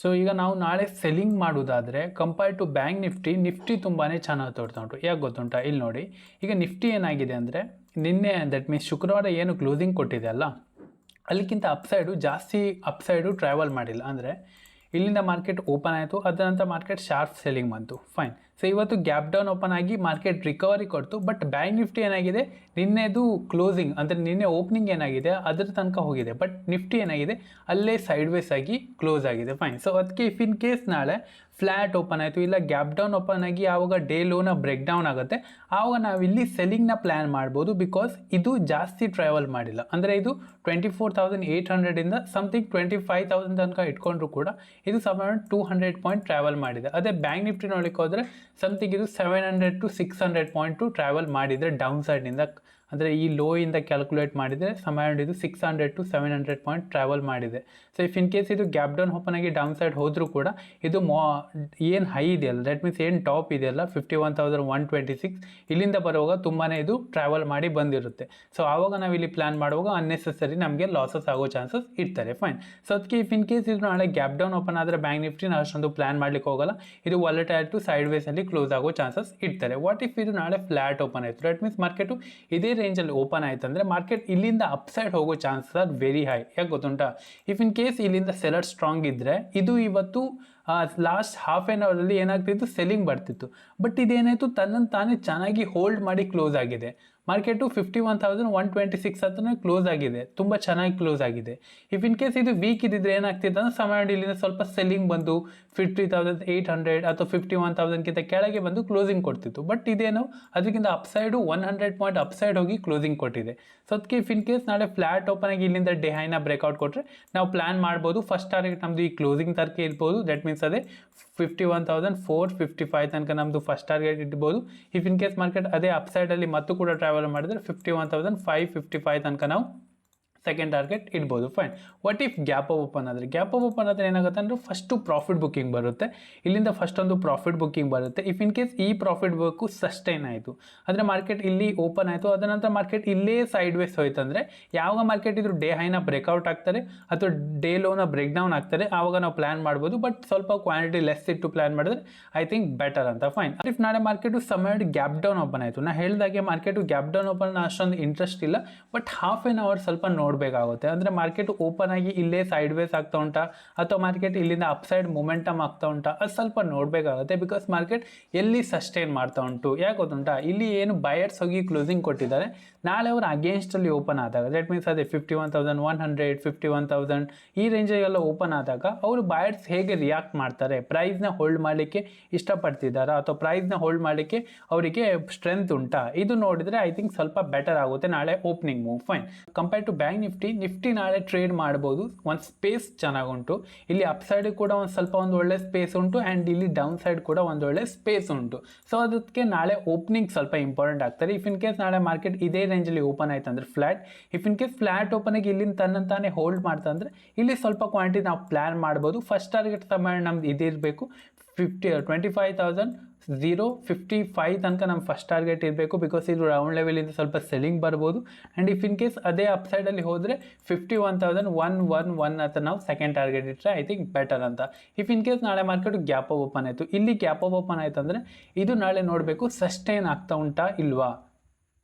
So ಈಗ ನಾವು ನಾಳೆ ಸೆಲ್ಲಿಂಗ್ ಮಾಡೋದಾದರೆ ಕಂಪೇರ್ ಟು ಬ್ಯಾಂಕ್ ನಿಫ್ಟಿ ತುಂಬಾ ಚೆನ್ನಾಗಿ ತೋರ್ತಾ ಉಂಟು. ಯಾಕೆ ಗೊತ್ತುಂಟಾ? ಇಲ್ಲಿ ನೋಡಿ, ಈಗ ನಿಫ್ಟಿ ಏನಾಗಿದೆ ಅಂದರೆ ನಿನ್ನೆ ದಟ್ ಮೀನ್ಸ್ ಶುಕ್ರವಾರ ಏನು ಕ್ಲೋಸಿಂಗ್ ಕೊಟ್ಟಿದೆ ಅಲ್ಲ, ಅಲ್ಲಿಗಿಂತ ಅಪ್ಸೈಡು ಟ್ರಾವೆಲ್ ಮಾಡಿಲ್ಲ. ಅಂದರೆ ಇಲ್ಲಿಂದ ಮಾರ್ಕೆಟ್ ಓಪನ್ ಆಯಿತು, ಅದರ ನಂತರ ಮಾರ್ಕೆಟ್ ಶಾರ್ಪ್ ಸೆಲ್ಲಿಂಗ್ ಬಂತು, ಫೈನ್. ಸೊ ಇವತ್ತು ಗ್ಯಾಪ್ ಡೌನ್ ಓಪನ್ ಆಗಿ ಮಾರ್ಕೆಟ್ ರಿಕವರಿ ಕೊಡ್ತು. ಬಟ್ ಬ್ಯಾಂಕ್ ನಿಫ್ಟಿ ಏನಾಗಿದೆ, ನಿನ್ನೆದು ಕ್ಲೋಸಿಂಗ್ ಅಂದರೆ ನಿನ್ನೆ ಓಪನಿಂಗ್ ಏನಾಗಿದೆ ಅದರ ತನಕ ಹೋಗಿದೆ. ಬಟ್ ನಿಫ್ಟಿ ಏನಾಗಿದೆ ಅಲ್ಲೇ ಸೈಡ್ವೇಸ್ ಆಗಿ ಕ್ಲೋಸ್ ಆಗಿದೆ, ಫೈನ್. ಸೊ ಅದಕ್ಕೆ ಇಫ್ ಇನ್ ಕೇಸ್ ನಾಳೆ ಫ್ಲ್ಯಾಟ್ ಓಪನ್ ಆಯಿತು ಇಲ್ಲ ಗ್ಯಾಪ್ ಡೌನ್ ಓಪನ್ ಆಗಿ ಆವಾಗ ಡೇ ಲೋನ ಬ್ರೇಕ್ ಡೌನ್ ಆಗುತ್ತೆ, ಆವಾಗ ನಾವಿಲ್ಲಿ ಸೆಲ್ಲಿಂಗ್ನ ಪ್ಲ್ಯಾನ್ ಮಾಡ್ಬೋದು. ಬಿಕಾಸ್ ಇದು ಜಾಸ್ತಿ ಟ್ರಾವೆಲ್ ಮಾಡಿಲ್ಲ. ಅಂದರೆ ಇದು 24,800ಇಂದ ಸಮಥಿಂಗ್ 25,000 ತನಕ ಇಟ್ಕೊಂಡ್ರು ಕೂಡ ಇದು ಅರೌಂಡ್ 200 ಪಾಯಿಂಟ್ ಟ್ರಾವೆಲ್ ಮಾಡಿದೆ. ಅದೇ ಬ್ಯಾಂಕ್ ನಿಫ್ಟಿ ನೋಡಲಿಕ್ಕೆ ಹೋದರೆ ಸಮಥಿಂಗ್ ಇದು 700 to 600 ಪಾಯಿಂಟು ಟ್ರಾವೆಲ್ ಮಾಡಿದರೆ ಡೌನ್ ಸೈಡ್ನಿಂದ. ಅಂದರೆ ಈ ಲೋ ಇಂದ ಕ್ಯಾಲ್ಕುಲೇಟ್ ಮಾಡಿದರೆ ಅರೌಂಡ್ ಇದು 600 to 700 ಪಾಯಿಂಟ್ ಟ್ರಾವೆಲ್ ಮಾಡಿದೆ. ಸೊ ಇಫ್ ಇನ್ ಕೇಸ್ ಇದು ಗ್ಯಾಪ್ ಡೌನ್ ಓಪನ್ ಆಗಿ ಡೌನ್ ಸೈಡ್ ಹೋದರೂ ಕೂಡ ಇದು ಏನು ಹೈ ಇದೆಯಲ್ಲ, ದಟ್ ಮೀನ್ಸ್ ಏನು ಟಾಪ್ ಇದೆಯಲ್ಲ 51,126, ಇಲ್ಲಿಂದ ಬರುವಾಗ ತುಂಬಾ ಇದು ಟ್ರಾವೆಲ್ ಮಾಡಿ ಬಂದಿರುತ್ತೆ. ಸೊ ಆವಾಗ ನಾವು ಇಲ್ಲಿ ಪ್ಲ್ಯಾನ್ ಮಾಡುವಾಗ ಅನ್ನೆಸೆಸರಿ ನಮಗೆ ಲಾಸಸ್ ಆಗೋ ಚಾನ್ಸಸ್ ಇರ್ತಾರೆ, ಫೈನ್. ಸೊ ಅದಕ್ಕೆ ಇಫ್ ಇನ್ ಕೇಸ್ ಇದು ನಾಳೆ ಗ್ಯಾಪ್ ಡೌನ್ ಓಪನ್ ಆದರೆ ಬ್ಯಾಂಕ್ ನಿಫ್ಟಿ ನಾವು ಅಷ್ಟೊಂದು ಪ್ಲ್ಯಾನ್ ಮಾಡ್ಲಿಕ್ಕೆ ಹೋಗಲ್ಲ, ಇದು ವಾಲಟೈಲ್ ಟು ಸೈಡ್ ವೇಸಲ್ಲಿ ಕ್ಲೋಸ್ ಆಗೋ ಚಾನ್ಸಸ್ ಇರ್ತಾರೆ. ವಾಟ್ ಇಫ್ ಇದು ನಾಳೆ ಫ್ಲ್ಯಾಟ್ ಓಪನ್ ಆಯಿತು, ದಟ್ ಮೀನ್ಸ್ ಮಾರ್ಕೆಟು ಇದೇ ರೇಂಜಲ್ಲಿ ಓಪನ್ ಆಯ್ತು ಅಂದರೆ ಮಾರ್ಕೆಟ್ ಇಲ್ಲಿಂದ ಅಪ್ಸೈಡ್ ಹೋಗೋ ಚಾನ್ಸಸ್ ಆರ್ ವೆರಿ ಹೈ. ಯಾಕೆ ಗೊತ್ತುಂಟಾ? ಇಫ್ ಇನ್ ಕೇಸ್ ಇಲ್ಲಿಂದ ಸೆಲರ್ ಸ್ಟ್ರಾಂಗ್ ಇದ್ದರೆ ಇದು ಇವತ್ತು ಲಾಸ್ಟ್ ಹಾಫ್ ಆನ್ ಅವರಲ್ಲಿ ಏನಾಗ್ತಿತ್ತು, ಸೆಲ್ಲಿಂಗ್ ಬರ್ತಿತ್ತು. ಬಟ್ ಇದೇನಾಯಿತು, ತನ್ನನ್ನು ತಾನೇ ಚೆನ್ನಾಗಿ ಹೋಲ್ಡ್ ಮಾಡಿ ಕ್ಲೋಸ್ ಆಗಿದೆ. ಮಾರ್ಕೆಟು 51,126 ಹತ್ರ ಕ್ಲೋಸ್ ಆಗಿದೆ, ತುಂಬ ಚೆನ್ನಾಗಿ ಕ್ಲೋಸ್ ಆಗಿದೆ. ಇಫ್ ಇನ್ ಕೇಸ್ ಇದು ವೀಕ್ ಇದ್ದಿದ್ರೆ ಏನಾಗ್ತಿತ್ತು ಅಂದರೆ ಸಮಯ ಇಲ್ಲಿಂದ ಸ್ವಲ್ಪ ಸೆಲ್ಲಿಂಗ್ ಬಂದು 50,800 ಅಥವಾ 51,000ಗಿಂತ ಕೆಳಗೆ ಬಂದು ಕ್ಲೋಸಿಂಗ್ ಕೊಡ್ತಿತ್ತು. ಬಟ್ ಇದೇನು ಅದಕ್ಕಿಂತ ಅಪ್ಸೈಡು 100 ಪಾಯಿಂಟ್ ಅಪ್ಸೈಡ್ ಹೋಗಿ ಕ್ಲೋಸಿಂಗ್ ಕೊಟ್ಟಿದೆ. ಸೊ ಅದಕ್ಕೆ ಇಫ್ ಇನ್ ಕೇಸ್ ನಾಳೆ ಫ್ಲ್ಯಾಟ್ ಓಪನ್ ಆಗಿ ಇಲ್ಲಿಂದ ಡೇ ಹೈನ ಬ್ರೇಕ್ಔಟ್ ಕೊಟ್ಟರೆ ನಾವು ಪ್ಲ್ಯಾನ್ ಮಾಡ್ಬೋದು. ಫಸ್ಟ್ ಟಾರ್ಗೆಟ್ ನಮ್ಮದು ಈ ಕ್ಲೋಸಿಂಗ್ ತನಕ ಇರ್ಬೋದು, ದಟ್ ಮೀನ್ಸ್ ಅದೇ 51,455 ತನಕ ನಮ್ಮದು ಫಸ್ಟ್ ಟಾರ್ಗೆಟ್ ಇಡ್ಬೋದು. ಇಫ್ ಇನ್ ಕೇಸ್ ಮಾರ್ಕೆಟ್ ಅದೇ ಅಪ್ಸೈಡಲ್ಲಿ ಮತ್ತು ಕೂಡ ಟ್ರಾವೆಲ್ ಮಾಡಿದ್ರೆ 51,555 ತನಕ ನಾವು ಸೆಕೆಂಡ್ ಟಾರ್ಗೆಟ್ ಇಡ್ಬೋದು, fine. What if gap open ಆದರೆ ಏನಾಗುತ್ತೆ ಅಂದರೆ ಫಸ್ಟು ಪ್ರಾಫಿಟ್ ಬುಕ್ಕಿಂಗ್ ಬರುತ್ತೆ. ಇಲ್ಲಿಂದ ಫಸ್ಟ್ ಒಂದು ಪ್ರಾಫಿಟ್ ಬುಕ್ಕಿಂಗ್ ಬರುತ್ತೆ. ಇಫ್ ಇನ್ ಕೇಸ್ ಈ ಪ್ರಾಫಿಟ್ ಬುಕ್ಕು ಸಸ್ಟೈನ್ ಆಯಿತು ಅಂದರೆ ಮಾರ್ಕೆಟ್ ಇಲ್ಲಿ ಓಪನ್ ಆಯಿತು, ಅದರ ನಂತರ ಮಾರ್ಕೆಟ್ ಇಲ್ಲೇ ಸೈಡ್ ವೇಸ್ ಹೋಯ್ತು ಅಂದರೆ ಯಾವಾಗ ಮಾರ್ಕೆಟ್ ಇದ್ರು ಡೇ ಹೈನ ಬ್ರೇಕ್ಔಟ್ ಆಗ್ತಾರೆ ಅಥವಾ ಡೇ ಲೋನ ಬ್ರೇಕ್ ಡೌನ್ ಆಗ್ತಾರೆ, ಆವಾಗ ನಾವು ಪ್ಲ್ಯಾನ್ ಮಾಡ್ಬೋದು. ಬಟ್ ಸ್ವಲ್ಪ ಕ್ವಾಂಟಿಟಿ ಲೆಸ್ ಇಟ್ಟು ಪ್ಲ್ಯಾನ್ ಮಾಡಿದ್ರೆ ಐ ಥಿಂಕ್ ಬೆಟರ್ ಅಂತ, ಫೈನ್. ಇಫ್ ನಾಳೆ ಮಾರ್ಕೆಟು ಸಮಯ ಗ್ಯಾಪ್ ಡೌನ್ ಓಪನ್ ಆಯಿತು, ನಾ ಹೇಳಿದಾಗೆ ಮಾರ್ಕೆಟು ಗ್ಯಾಪ್ ಡೌನ್ ಓಪನ್ ಅಷ್ಟೊಂದು ಇಂಟ್ರೆಸ್ಟ್ ಇಲ್ಲ, ಬಟ್ ಹಾಫ್ ಆನ್ ಅವರ್ ಸ್ವಲ್ಪ ನೋಡಬೇಕಾಗುತ್ತೆ. ಅಂದರೆ ಮಾರ್ಕೆಟ್ ಓಪನ್ ಆಗಿ ಇಲ್ಲೇ ಸೈಡ್ ವೇಸ್ ಆಗ್ತಾ ಉಂಟಾ ಅಥವಾ ಮಾರ್ಕೆಟ್ ಇಲ್ಲಿಂದ ಅಪ್ಸೈಡ್ ಮೊಮೆಂಟಮ್ ಆಗ್ತಾ ಉಂಟಾ, ಅದು ಸ್ವಲ್ಪ ನೋಡಬೇಕಾಗುತ್ತೆ. ಬಿಕಾಸ್ ಮಾರ್ಕೆಟ್ ಎಲ್ಲಿ ಸಸ್ಟೈನ್ ಮಾಡ್ತಾ ಉಂಟು, ಯಾಕೆ ಗೊತ್ತುಂಟಾ? ಇಲ್ಲಿ ಏನು ಬಯರ್ಸ್ ಹೋಗಿ ಕ್ಲೋಸಿಂಗ್ ಕೊಟ್ಟಿದ್ದಾರೆ, ನಾಳೆ ಅವರು ಅಗೇನ್ಸ್ಟಲ್ಲಿ ಓಪನ್ ಆದಾಗ ದಟ್ ಮೀನ್ಸ್ ಅದೇ 51,100 51,000 ಈ ರೇಂಜಿಗೆಲ್ಲ ಓಪನ್ ಆದಾಗ ಅವರು ಬಯರ್ಸ್ ಹೇಗೆ ರಿಯಾಕ್ಟ್ ಮಾಡ್ತಾರೆ, ಪ್ರೈಸ್ನ ಹೋಲ್ಡ್ ಮಾಡಲಿಕ್ಕೆ ಇಷ್ಟಪಡ್ತಿದ್ದಾರಾ ಅಥವಾ ಪ್ರೈಸ್ನ ಹೋಲ್ಡ್ ಮಾಡಲಿಕ್ಕೆ ಅವರಿಗೆ ಸ್ಟ್ರೆಂತ್ ಉಂಟಾ, ಇದು ನೋಡಿದರೆ ಐ ಥಿಂಕ್ ಸ್ವಲ್ಪ ಬೆಟರ್ ಆಗುತ್ತೆ ನಾಳೆ opening move, fine. Compare to bank Nifty ನಾಳೆ ಟ್ರೇಡ್ ಮಾಡ್ಬೋದು. ಒಂದು ಸ್ಪೇಸ್ ಚೆನ್ನಾಗುಂಟು, ಇಲ್ಲಿ ಅಪ್ ಸೈಡ್ ಕೂಡ ಒಂದು ಒಳ್ಳೆ ಸ್ಪೇಸ್ ಉಂಟು ಆ್ಯಂಡ್ ಇಲ್ಲಿ ಡೌನ್ ಸೈಡ್ ಕೂಡ ಒಂದು ಒಳ್ಳೆ ಸ್ಪೇಸ್ ಉಂಟು. ಸೊ ಅದಕ್ಕೆ ನಾಳೆ ಓಪನಿಂಗ್ ಸ್ವಲ್ಪ ಇಂಪಾರ್ಟೆಂಟ್ ಆಗ್ತಾರೆ. ಇಫ್ ಇನ್ ಕೇಸ್ ನಾಳೆ ಮಾರ್ಕೆಟ್ ಇದೇ ರೇಂಜಲ್ಲಿ ಓಪನ್ ಆಯ್ತು ಅಂದರೆ flat, if in case flat open ಆಗಿ ಇಲ್ಲಿಂದ ತನ್ನಂತಾನೆ ಹೋಲ್ಡ್ ಮಾಡ್ತಾ ಅಂದರೆ ಇಲ್ಲಿ ಸ್ವಲ್ಪ ಕ್ವಾಂಟಿಟಿ ನಾವು ಪ್ಲ್ಯಾನ್ ಮಾಡ್ಬೋದು. ಫಸ್ಟ್ ಟಾರ್ಗೆಟ್ ಸಮಯ ನಮ್ದು ಇದಿರಬೇಕು 25,055 ತನಕ ನಮ್ಮ ಫಸ್ಟ್ ಟಾರ್ಗೆಟ್ ಇರಬೇಕು. ಬಿಕಾಸ್ ಇದು ರೌಂಡ್ ಲೆವೆಲಿಂದ ಸ್ವಲ್ಪ ಸೆಲ್ಲಿಂಗ್ ಬರ್ಬೋದು. ಆ್ಯಂಡ್ ಇಫ್ ಇನ್ ಕೇಸ್ ಅದೇ ಅಪ್ಸೈಡಲ್ಲಿ ಹೋದರೆ 51,111 ಅಂತ ನಾವು ಸೆಕೆಂಡ್ ಟಾರ್ಗೆಟ್ ಇಟ್ಟರೆ ಐ ಥಿಂಕ್ ಬೆಟರ್ ಅಂತ. ಇಫ್ ಇನ್ ಕೇಸ್ ನಾಳೆ ಮಾರ್ಕೆಟ್ ಗ್ಯಾಪ್ ಅಪ್ ಓಪನ್ ಆಯಿತು, ಇಲ್ಲಿ ಗ್ಯಾಪ್ ಅಪ್ ಓಪನ್ ಆಯಿತು ಅಂದರೆ ಇದು ನಾಳೆ ನೋಡಬೇಕು ಸಸ್ಟೈನ್ ಆಗ್ತಾ ಉಂಟಾ ಇಲ್ವಾ.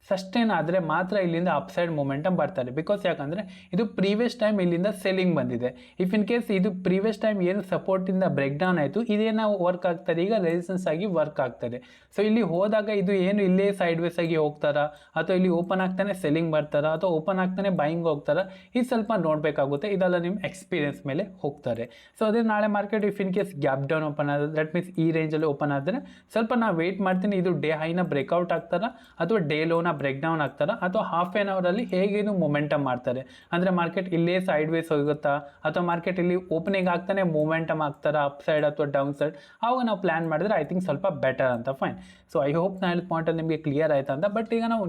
ಸಸ್ಟೈನ್ ಆದರೆ ಮಾತ್ರ ಇಲ್ಲಿಂದ ಅಪ್ಸೈಡ್ ಮೊಮೆಂಟಮ್ ಬರ್ತಾರೆ. ಬಿಕಾಸ್ ಯಾಕಂದರೆ ಇದು ಪ್ರೀವಿಯಸ್ ಟೈಮ್ ಇಲ್ಲಿಂದ ಸೆಲ್ಲಿಂಗ್ ಬಂದಿದೆ. ಇಫ್ ಇನ್ ಕೇಸ್ ಇದು ಪ್ರೀವಿಯಸ್ ಟೈಮ್ ಏನು ಸಪೋರ್ಟಿಂದ ಬ್ರೇಕ್ ಡೌನ್ ಆಯಿತು, ಇದೇನೋ ವರ್ಕ್ ಆಗ್ತದೆ, ಈಗ ರೆಸಿಸ್ಟೆನ್ಸ್ ಆಗಿ ವರ್ಕ್ ಆಗ್ತದೆ. ಸೊ ಇಲ್ಲಿ ಹೋದಾಗ ಇದು ಏನು ಇಲ್ಲೇ ಸೈಡ್ ವೇಸ್ ಆಗಿ ಹೋಗ್ತಾರಾ ಅಥವಾ ಇಲ್ಲಿ ಓಪನ್ ಆಗ್ತಾನೆ ಸೆಲ್ಲಿಂಗ್ ಬರ್ತಾರಾ ಅಥವಾ ಓಪನ್ ಆಗ್ತಾನೆ ಬೈಯಿಂಗ್ ಹೋಗ್ತಾರಾ, ಇದು ಸ್ವಲ್ಪ ನೋಡಬೇಕಾಗುತ್ತೆ. ಇದೆಲ್ಲ ನಿಮ್ಮ ಎಕ್ಸ್ಪೀರಿಯನ್ಸ್ ಮೇಲೆ ಹೋಗ್ತಾರೆ. ಸೊ ಅದೇ ನಾಳೆ market if in case gap down open ಆದರೆ ದಟ್ ಮೀನ್ಸ್ ಈ ರೇಂಜಲ್ಲಿ ಓಪನ್ ಆದರೆ ಸ್ವಲ್ಪ ನಾವು ವೆಯ್ಟ್ ಮಾಡ್ತೀನಿ, ಇದು ಡೇ ಹೈನ ಬ್ರೇಕ್ಔಟ್ ಆಗ್ತಾರಾ ಅಥವಾ ಡೇ ಲೋನ ಬ್ರೇಕ್ ಡೌನ್ ಆಗ್ತಾರಾ ಅಥವಾ ಹಾಫ್ ಆನ್ ಅವರಲ್ಲಿ ಹೇಗೇನು ಮೊಮೆಂಟಮ್ ಮಾಡ್ತಾರೆ, ಅಂದರೆ ಮಾರ್ಕೆಟ್ ಇಲ್ಲೇ ಸೈಡ್ ವೇಸ್ ಹೋಗುತ್ತಾ ಅಥವಾ ಮಾರ್ಕೆಟ್ ಇಲ್ಲಿ ಓಪನಿಂಗ್ ಆಗ್ತಾನೆ ಮೊಮೆಂಟಮ್ ಆಗ್ತಾರಾ ಅಪ್ ಸೈಡ್ ಅಥವಾ ಡೌನ್ ಸೈಡ್, ಆವಾಗ ನಾವು ಪ್ಲ್ಯಾನ್ ಮಾಡಿದ್ರೆ ಐ ಥಿಂಕ್ ಸ್ವಲ್ಪ ಬೆಟರ್ ಅಂತ, ಫೈನ್. ಸೊ ಐ ಹೋಪ್ ನಾ ಹೇಳಿದ ಪಾಯಿಂಟಲ್ಲಿ ನಿಮಗೆ ಕ್ಲಿಯರ್ ಆಯ್ತು ಅಂತ. ಬಟ್ ಈಗ ನಾವು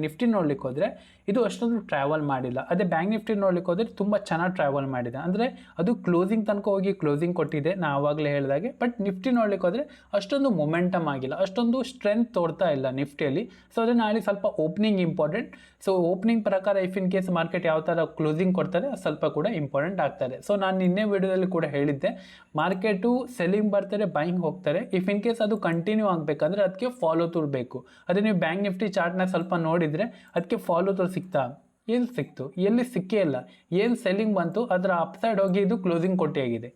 ನಿಫ್ಟಿ ನೋಡ್ಲಿಕ್ಕೆ ಹೋದರೆ ಇದು ಅಷ್ಟೊಂದು ಟ್ರಾವೆಲ್ ಮಾಡಿಲ್ಲ. ಅದೇ ಬ್ಯಾಂಕ್ ನಿಫ್ಟಿ ನೋಡ್ಲಿಕ್ಕೆ ಹೋದರೆ ತುಂಬ ಚೆನ್ನಾಗಿ ಟ್ರಾವೆಲ್ ಮಾಡಿದೆ, ಅಂದರೆ ಅದು ಕ್ಲೋಸಿಂಗ್ ತನಕ ಹೋಗಿ ಕ್ಲೋಸಿಂಗ್ ಕೊಟ್ಟಿದೆ ನಾ ಆವಾಗಲೇ ಹೇಳಿದಾಗೆ. ಬಟ್ ನಿಫ್ಟಿ ನೋಡ್ಲಿಕ್ಕೆ ಹೋದರೆ ಅಷ್ಟೊಂದು ಮೊಮೆಂಟಮ್ ಆಗಿಲ್ಲ, ಅಷ್ಟೊಂದು ಸ್ಟ್ರೆಂತ್ ತೋರ್ತಾ ಇಲ್ಲ ನಿಫ್ಟಿಯಲ್ಲಿ. ಸೊ ಅದೇ ನಾಳೆ ಸ್ವಲ್ಪ ಓಪನಿಂಗ್ ಇಂಪಾರ್ಟೆಂಟ್. ಸೊ ಓಪನಿಂಗ್ ಪ್ರಕಾರ ಇಫ್ ಇನ್ ಕೇಸ್ ಮಾರ್ಕೆಟ್ ಯಾವ ಥರ ಕ್ಲೋಸಿಂಗ್ ಕೊಡ್ತಾರೆ ಸ್ವಲ್ಪ ಕೂಡ ಇಂಪಾರ್ಟೆಂಟ್ ಆಗ್ತಾರೆ. ಸೊ ನಾನು ನಿನ್ನೆ ವಿಡಿಯೋದಲ್ಲಿ ಕೂಡ ಹೇಳಿದ್ದೆ, ಮಾರ್ಕೆಟು ಸೆಲ್ಲಿಂಗ್ ಬರ್ತಾರೆ, ಬೈಯಿಂಗ್ ಹೋಗ್ತಾರೆ. ಇಫ್ ಇನ್ ಕೇಸ್ ಅದು ಕಂಟಿನ್ಯೂ ಆಗಬೇಕಂದ್ರೆ ಅದಕ್ಕೆ ಫಾಲೋ ಥ್ರೂ ಬೇಕು. ಅದೇ ನೀವು ಬ್ಯಾಂಕ್ ನಿಫ್ಟಿ ಚಾರ್ಟ್ನ ಸ್ವಲ್ಪ ನೋಡಿದರೆ ಅದಕ್ಕೆ ಫಾಲೋ ಥ್ರೂ ಸಿಗ್ತಾ, ಎಲ್ಲಿ ಸಿಕ್ತು, ಎಲ್ಲಿ ಸಿಕ್ಕೇ ಇಲ್ಲ. ಏನು ಸೆಲ್ಲಿಂಗ್ ಬಂತು ಅದರ ಅಪ್ ಸೈಡ್ ಹೋಗಿ ಇದು ಕ್ಲೋಸಿಂಗ್ ಕೊಟ್ಟಿಯಾಗಿದೆ.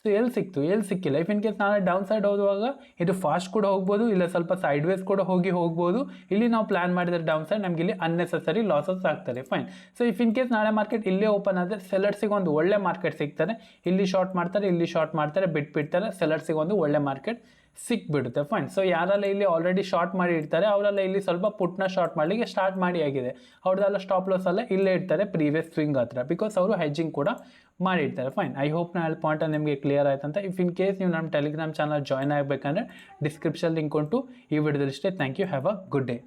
ಸೊ ಎಲ್ಲಿ ಸಿಕ್ತು, ಎಲ್ಲಿ ಸಿಕ್ಕಿಲ್ಲ. ಇಫ್ ಇನ್ ಕೇಸ್ ನಾಳೆ ಡೌನ್ ಸೈಡ್ ಹೋಗುವಾಗ ಇದು ಫಾಸ್ಟ್ ಕೂಡ ಹೋಗ್ಬೋದು, ಇಲ್ಲ ಸ್ವಲ್ಪ ಸೈಡ್ ವೇಸ್ ಕೂಡ ಹೋಗ್ಬೋದು. ಇಲ್ಲಿ ನಾವು ಪ್ಲಾನ್ ಮಾಡಿದರೆ ಡೌನ್ ಸೈಡ್ ನಮಗೆ ಇಲ್ಲಿ ಅನ್ನೆಸೆಸರಿ ಲಾಸಸ್ ಆಗ್ತಾರೆ. Fine. So if in case ನಾಳೆ ಮಾರ್ಕೆಟ್ ಇಲ್ಲೇ ಓಪನ್ ಆದರೆ ಸೆಲ್ಲರ್ಸಿಗೆ ಒಂದು ಒಳ್ಳೆ ಮಾರ್ಕೆಟ್ ಸಿಗ್ತಾರೆ. ಇಲ್ಲಿ ಶಾರ್ಟ್ ಮಾಡ್ತಾರೆ, ಇಲ್ಲಿ ಶಾರ್ಟ್ ಮಾಡ್ತಾರೆ, ಬಿಟ್ಬಿಡ್ತಾರೆ, ಸೆಲ್ಲರ್ಸಿಗೆ ಒಂದು ಒಳ್ಳೆ ಮಾರ್ಕೆಟ್ ಸಿಕ್ಬಿಡುತ್ತೆ. ಫೈನ್. ಸೊ ಯಾರೆಲ್ಲ ಇಲ್ಲಿ ಆಲ್ರೆಡಿ ಶಾರ್ಟ್ ಮಾಡಿ ಇರ್ತಾರೆ ಅವರೆಲ್ಲ ಇಲ್ಲಿ ಸ್ವಲ್ಪ ಪುಟ್ನ ಶಾರ್ಟ್ ಮಾಡಲಿಕ್ಕೆ ಸ್ಟಾರ್ಟ್ ಮಾಡಿ ಆಗಿದೆ. ಅವ್ರದ್ದೆಲ್ಲ ಸ್ಟಾಪ್ ಲಾಸ್ ಎಲ್ಲ ಇಲ್ಲೇ ಇರ್ತಾರೆ ಪ್ರೀವಿಯಸ್ ಸ್ವಿಂಗ್ ಹತ್ರ, ಬಿಕಾಸ್ ಅವರು ಹೆಜ್ಜಿಂಗ್ ಕೂಡ ಮಾಡಿರ್ತಾರೆ. ಫೈನ್. ಐ ಹೋಪ್ ನಾನು ಪಾಯಿಂಟ್ ನಿಮಗೆ ಕ್ಲಿಯರ್ ಆಯ್ತಂತ. ಇಫ್ ಇನ್ ಕೇಸ್ ನೀವು ನಮ್ಮ ಟೆಲಿಗ್ರಾಮ್ ಚಾನಲ್ ಜಾಯ್ನ್ ಆಗಬೇಕಂದ್ರೆ ಡಿಸ್ಕ್ರಿಪ್ಷನ್ ಲಿಂಕ್ ಉಂಟು. ಈ ವಿಡಿಯೋದಲ್ಲಿ ಇಷ್ಟೇ. Thank you. Have a good day.